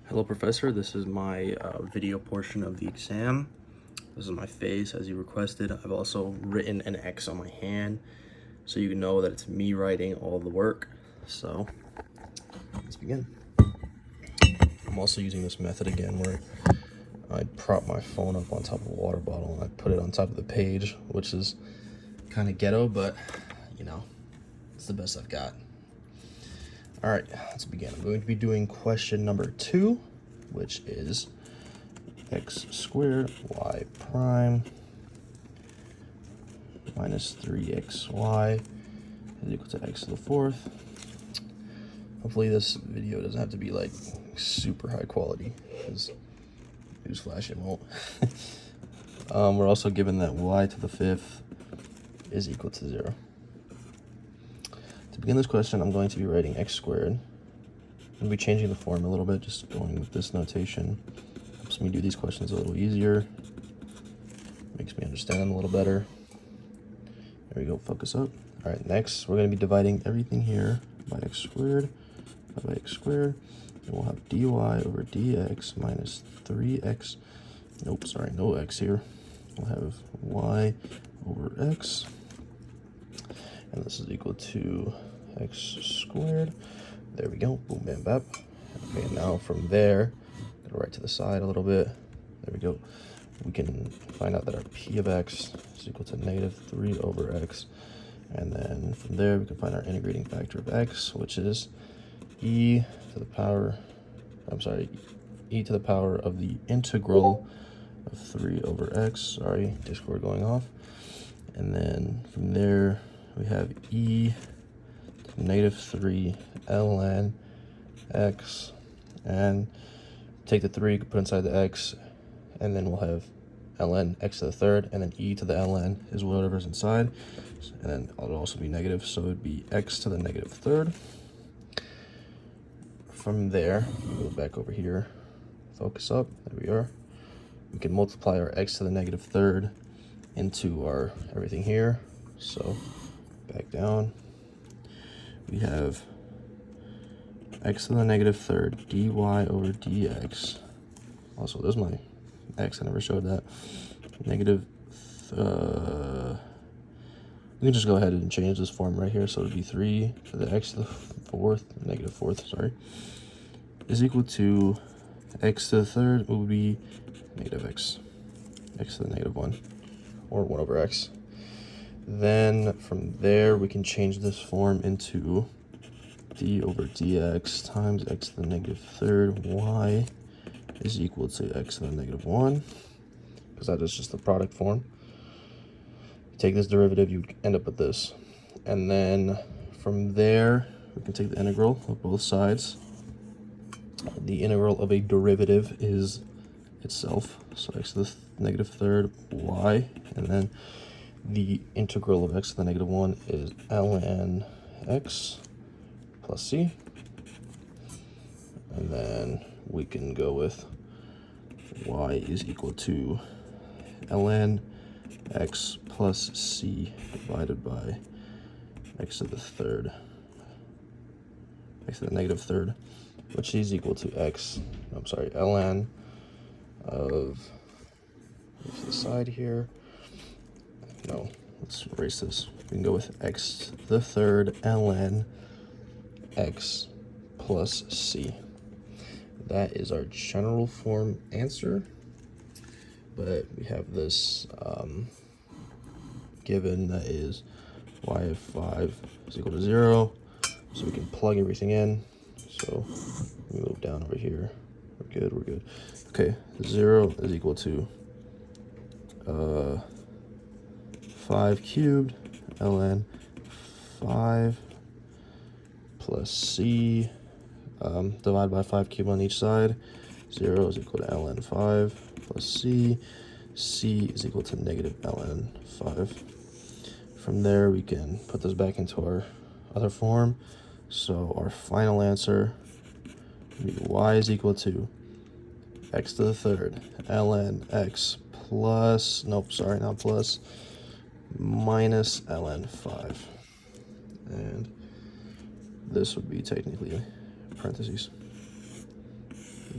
Hello, Professor. This is my video portion of the exam. This is my face as you requested. I've also written an X on my hand so you know that it's me writing all the work. So let's begin. I'm also using this method again where I prop my phone up on top of a water bottle and I put it on top of the page, which is kind of ghetto, but you know, it's the best I've got. All right, let's begin. I'm going to be doing question number 2, which is x squared y prime minus 3xy is equal to x to the 4th. Hopefully this video doesn't have to be like super high quality, because newsflash, it won't. We're also given that y to the 5th is equal to 0. To begin this question, I'm going to be writing x squared. I'm going to be changing the form a little bit, just going with this notation. Helps me do these questions a little easier. Makes me understand them a little better. There we go, focus up. All right, next, we're going to be dividing everything here by x squared, by x squared. And we'll have dy over dx minus 3x. Nope, sorry, no x here. We'll have y over x. And this is equal to x squared. There we go, boom, bam, bap. Okay, now from there, go right to the side a little bit. There we go. We can find out that our p of x is equal to negative 3 over x. And then from there, we can find our integrating factor of x, which is e to the power of the integral of 3 over x. Sorry, Discord going off. And then from there, we have e to negative 3 ln x, and take the 3, put inside the x, and then we'll have ln x to the 3rd, and then e to the ln is whatever's inside, and then it'll also be negative, so it would be x to the negative 3rd. From there, go back over here, focus up, there we are. We can multiply our x to the negative 3rd into our everything here, so back down. We have x to the negative 3rd dy over dx. Also, there's my x, I never showed that. Negative, we can just go ahead and change this form right here. So it'd be 3 to the x to the 4th, negative 4th, sorry, is equal to x to the 3rd will be negative x to the negative 1, or 1 over x. Then from there, we can change this form into d over dx times x to the negative 3rd y is equal to x to the negative 1, because that is just the product form. Take this derivative, you end up with this. And then from there, we can take the integral of both sides. The integral of a derivative is itself, so x to the negative 3rd y, and then the integral of x to the negative 1 is ln x plus c. And then we can go with y is equal to ln x plus c divided by x to the 3rd, x to the negative 3rd, which is equal to ln of the side here. No, let's erase this. We can go with x to the 3rd ln x plus c. That is our general form answer, but we have this given that is y of 5 is equal to 0, so we can plug everything in. So we move down over here. We're good. Okay, 0 is equal to 5 cubed ln 5 plus c, divided by 5 cubed on each side. 0 is equal to ln 5 plus c. C is equal to negative ln 5. From there, we can put this back into our other form. So our final answer would be y is equal to x to the 3rd ln x plus, nope, sorry, not plus, minus ln 5. And this would be technically parentheses.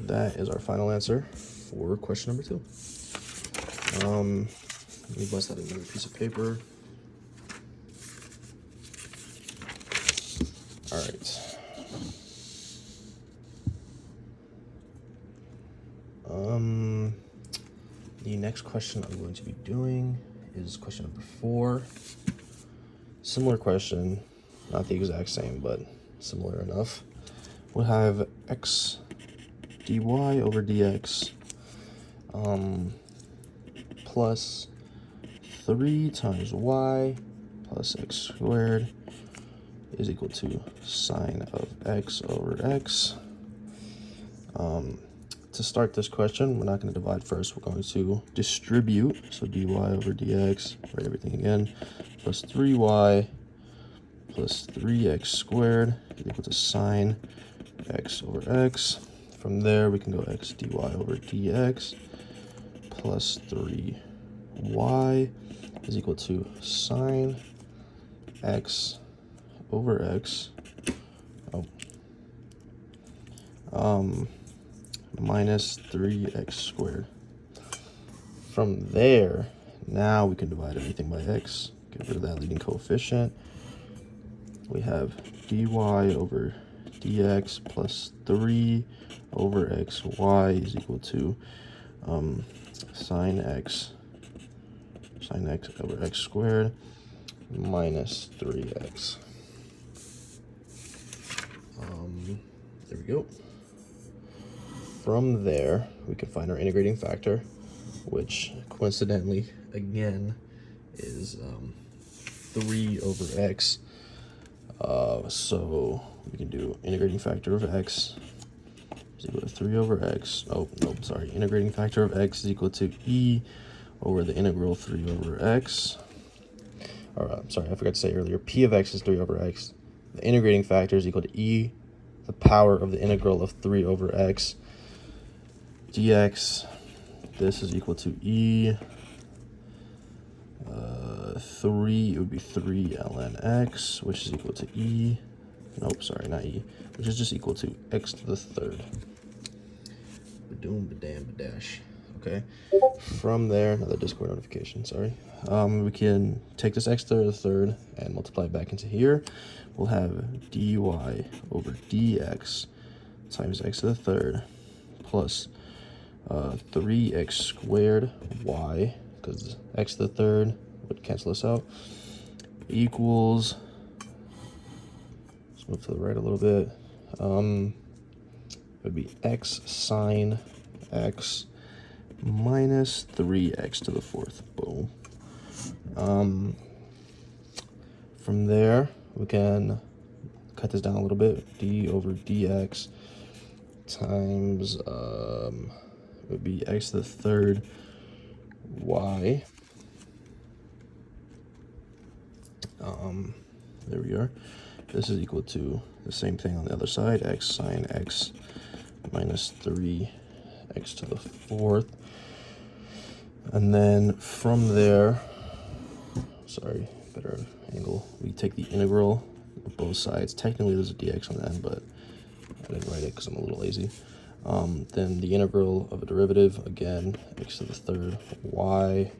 that is our final answer for question number 2. Let me bust out another piece of paper. All right. The next question I'm going to be doing is question number 4. Similar question, not the exact same, but similar enough. We'll have x dy over dx plus 3 times y plus x squared is equal to sine of x over x. To start this question, we're not going to divide first. We're going to distribute. So dy over dx, write everything again, plus 3y plus 3x squared is equal to sine x over x. From there, we can go x dy over dx plus 3y is equal to sine x over x. Minus 3x squared. From there, now we can divide everything by x, get rid of that leading coefficient. We have dy over dx plus 3 over xy is equal to sine x over x squared minus 3x. There we go. From there, we can find our integrating factor, which coincidentally, again, is 3 over x. So we can do integrating factor of x is equal to 3 over x. Integrating factor of x is equal to e over the integral 3 over x. I forgot to say earlier, p of x is 3 over x. The integrating factor is equal to e, the power of the integral of 3 over x dx. This is equal to e 3, it would be 3 ln x, which is equal to e, which is just equal to x to the third. Ba-doom, ba-dam, ba-dash. Okay. From there, another Discord notification, sorry. We can take this x to the third and multiply it back into here. We'll have dy over dx times x to the third plus 3x squared y, because x to the third would cancel this out, equals, let's move to the right a little bit, it would be x sine x minus 3x to the fourth. Boom. From there, we can cut this down a little bit. D over dx times, it would be x to the third y. There we are. This is equal to the same thing on the other side, x sine x minus 3x to the fourth. And then from there, better angle, we take the integral of both sides. Technically there's a dx on the end, but I didn't write it because I'm a little lazy. Then the integral of a derivative, again, x to the third y.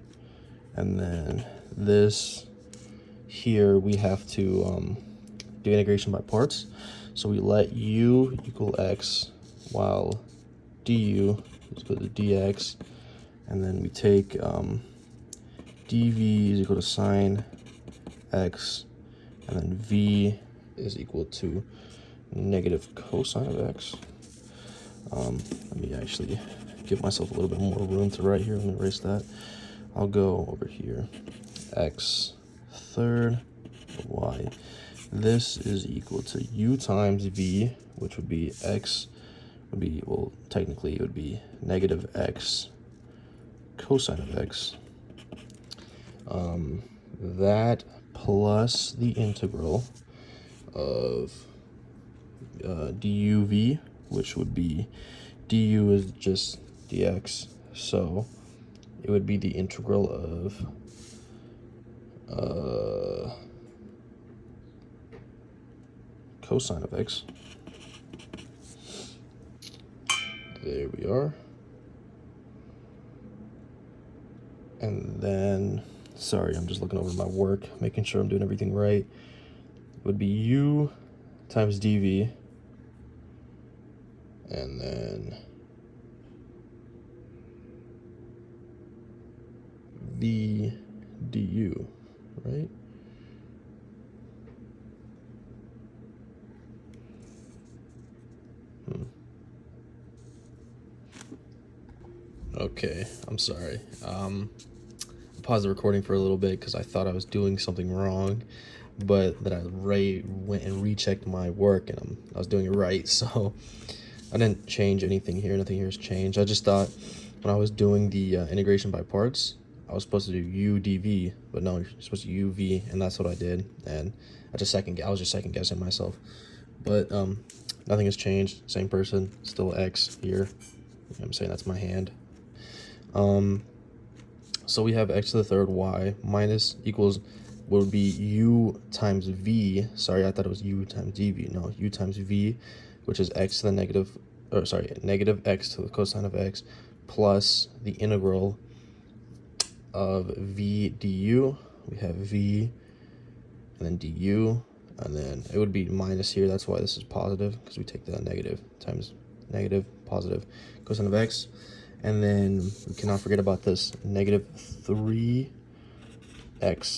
And then this here, we have to do integration by parts. So we let u equal x while du is equal to dx. And then we take dv is equal to sine x, and then v is equal to negative cosine of x. Let me actually give myself a little bit more room to write here. Let me erase that. I'll go over here. X third y. This is equal to u times v, which would be x, would be, well, technically it would be negative x cosine of x. That plus the integral of duv, which would be, du is just dx, so it would be the integral of cosine of x. There we are. And then, sorry, I'm just looking over my work, making sure I'm doing everything right. It would be u times dv, and then v du, right? Okay, I'm sorry. Pause the recording for a little bit because I thought I was doing something wrong, but then I went and rechecked my work, and I was doing it right. So I didn't change anything here. Nothing here has changed. I just thought when I was doing the integration by parts, I was supposed to do u dv, but no, you're supposed to uv, and that's what I did. And I was just second guessing myself. But nothing has changed. Same person, still x here. You know what I'm saying? That's my hand. So we have x to the third y minus equals what would be u times v. Sorry, I thought it was u times dv. No, u times v, which is x to the negative x to the cosine of x plus the integral of v du. We have v and then du, and then it would be minus here. That's why this is positive, because we take the negative times negative positive cosine of x. And then we cannot forget about this negative 3x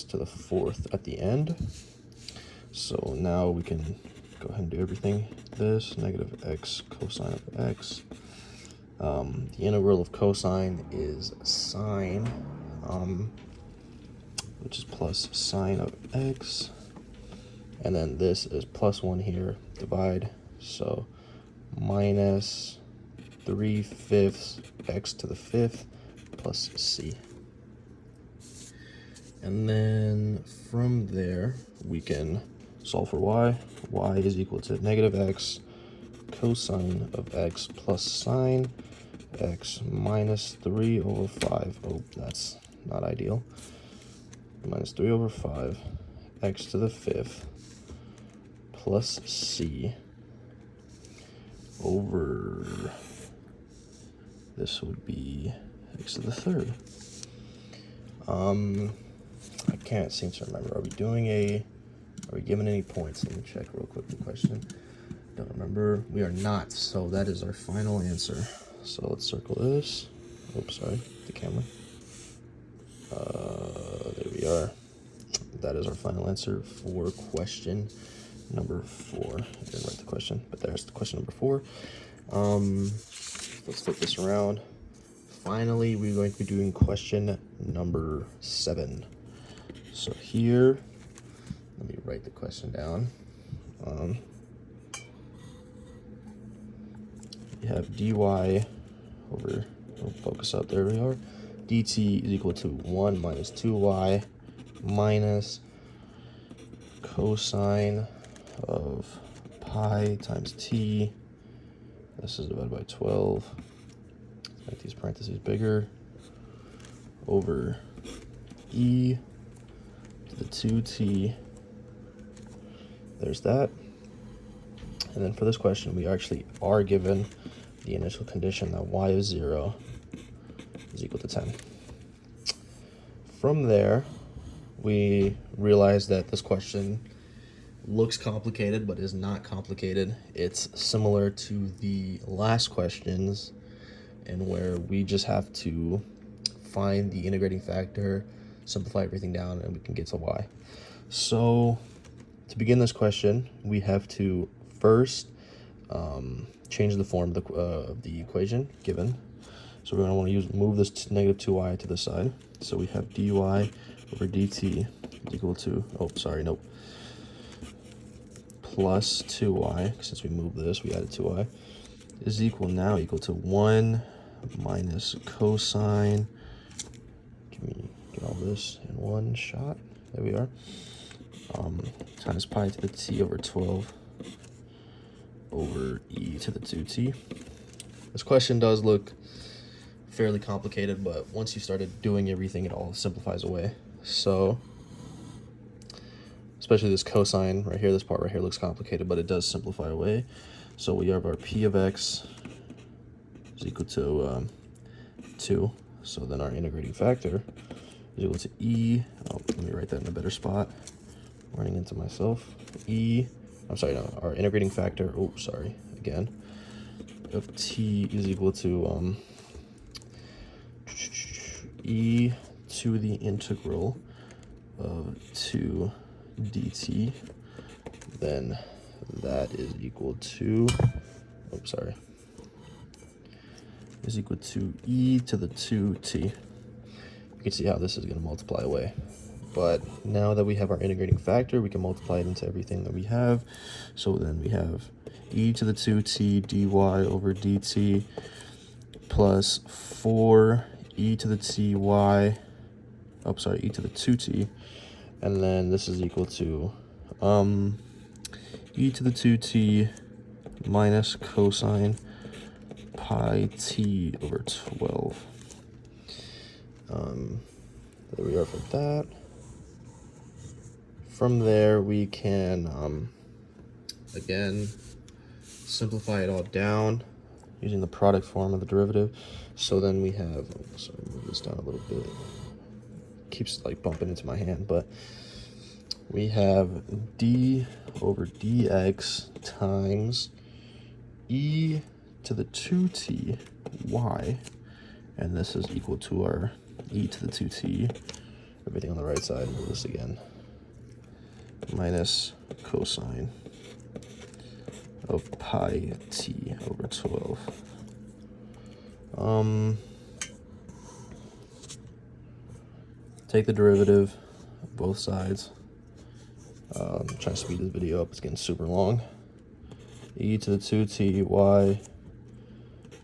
to the fourth at the end. So now we can go ahead and do everything. This negative x cosine of x. The integral of cosine is sine, which is plus sine of x. And then this is plus 1 here, divide. So minus 3/5 x to the fifth plus c. And then from there, we can solve for y. Y is equal to negative x cosine of x plus sine x minus 3 over 5. Oh, that's not ideal. Minus 3 over 5 x to the fifth plus c over, this would be x to the third. I can't seem to remember. Are we given any points? Let me check real quick the question. Don't remember. We are not, so that is our final answer. So let's circle this. Oops, sorry, the camera. There we are. That is our final answer for question number 4. I didn't write the question, but there's the question number 4. Let's flip this around. Finally, we're going to be doing question number 7. So here, let me write the question down. You have dy over, focus out, there we are. dt is equal to 1 minus 2y minus cosine of pi times t. This is divided by 12. Let's make these parentheses bigger. Over e to the 2t. There's that. And then for this question, we actually are given the initial condition that y of 0 is equal to 10. From there, we realize that this question looks complicated, but is not complicated. It's similar to the last questions, and where we just have to find the integrating factor, simplify everything down, and we can get to y. So to begin this question, we have to first change the form of the equation given. So we're going to want to move this to negative 2y to the side. So we have dy over dt is equal to, plus 2y, since we moved this, we added 2y, is equal to 1 minus cosine, get all this in one shot, there we are, times pi to the t over 12 over e to the 2t. This question does look fairly complicated, but once you started doing everything, it all simplifies away. So especially this cosine right here, this part right here looks complicated, but it does simplify away. So we have our p of x is equal to 2. So then our integrating factor is equal to e. Oh, let me write that in a better spot. Running into myself. Our integrating factor, again, of t is equal to e to the integral of 2 dt. Then that is equal to, is equal to e to the 2t. You can see how this is going to multiply away. But now that we have our integrating factor, we can multiply it into everything that we have. So then we have e to the 2t dy over dt plus 4e to the ty, e to the 2t. And then this is equal to e to the 2t minus cosine pi t over 12. There we are for that. From there, we can, again, simplify it all down using the product form of the derivative. So then we have, move this down a little bit. Keeps like bumping into my hand, but we have d over dx times e to the 2t y, and this is equal to our e to the 2t, everything on the right side, move this again, minus cosine of pi t over 12. Take the derivative of both sides. Trying to speed this video up, it's getting super long. E to the 2t y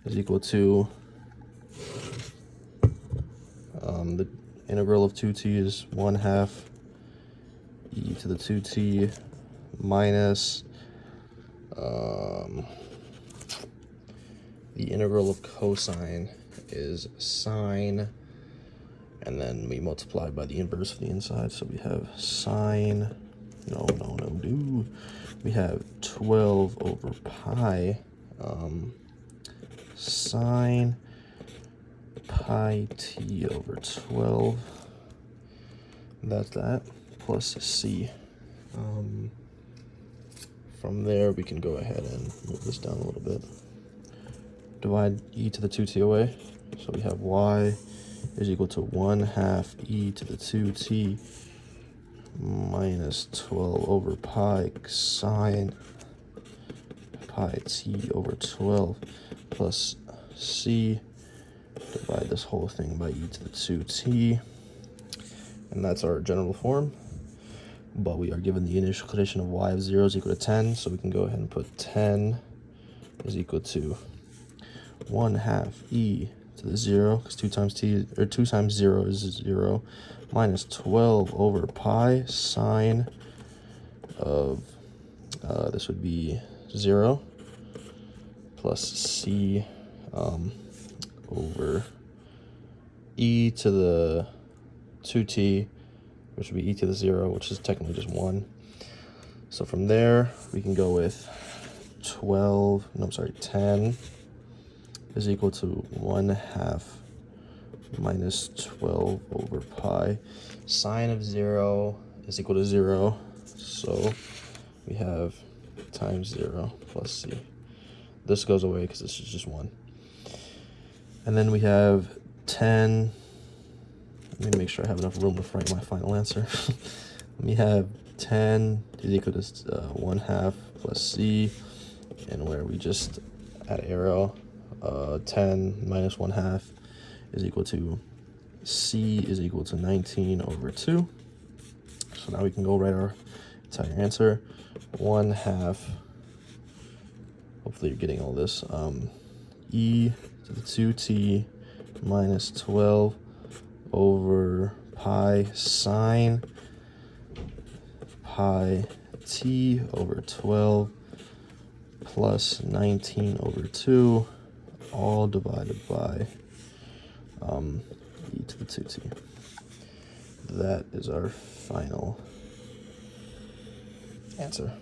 is equal to, the integral of 2t is 1/2 e to the 2t minus the integral of cosine is sine, and then we multiply by the inverse of the inside, so we have sine, we have 12 over pi sine pi t over 12. That's that, plus c. From there, we can go ahead and move this down a little bit. Divide e to the 2t away. So we have y is equal to 1/2 e to the 2t minus 12 over pi sine pi t over 12 plus c. Divide this whole thing by e to the 2t. And that's our general form. But we are given the initial condition of y of 0 is equal to 10, so we can go ahead and put 10 is equal to 1/2 e to the 0, because 2 times 0 is 0, minus 12 over pi sine of, this would be 0, plus c over e to the 2t, which would be e to the 0, which is technically just 1. So from there, we can go with 10 is equal to 1/2 minus 12 over pi. Sine of 0 is equal to 0, so we have times 0 plus c. This goes away because this is just 1. And then we have 10. Let me make sure I have enough room to write my final answer. We have 10 is equal to 1/2 plus c, and where we just add arrow, 10 minus 1/2 is equal to c is equal to 19 over 2. So now we can go write our entire answer. 1/2, hopefully you're getting all this, e to the 2t minus 12 over pi sine pi t over 12 plus 19 over 2, all divided by e to the 2t. That is our final answer.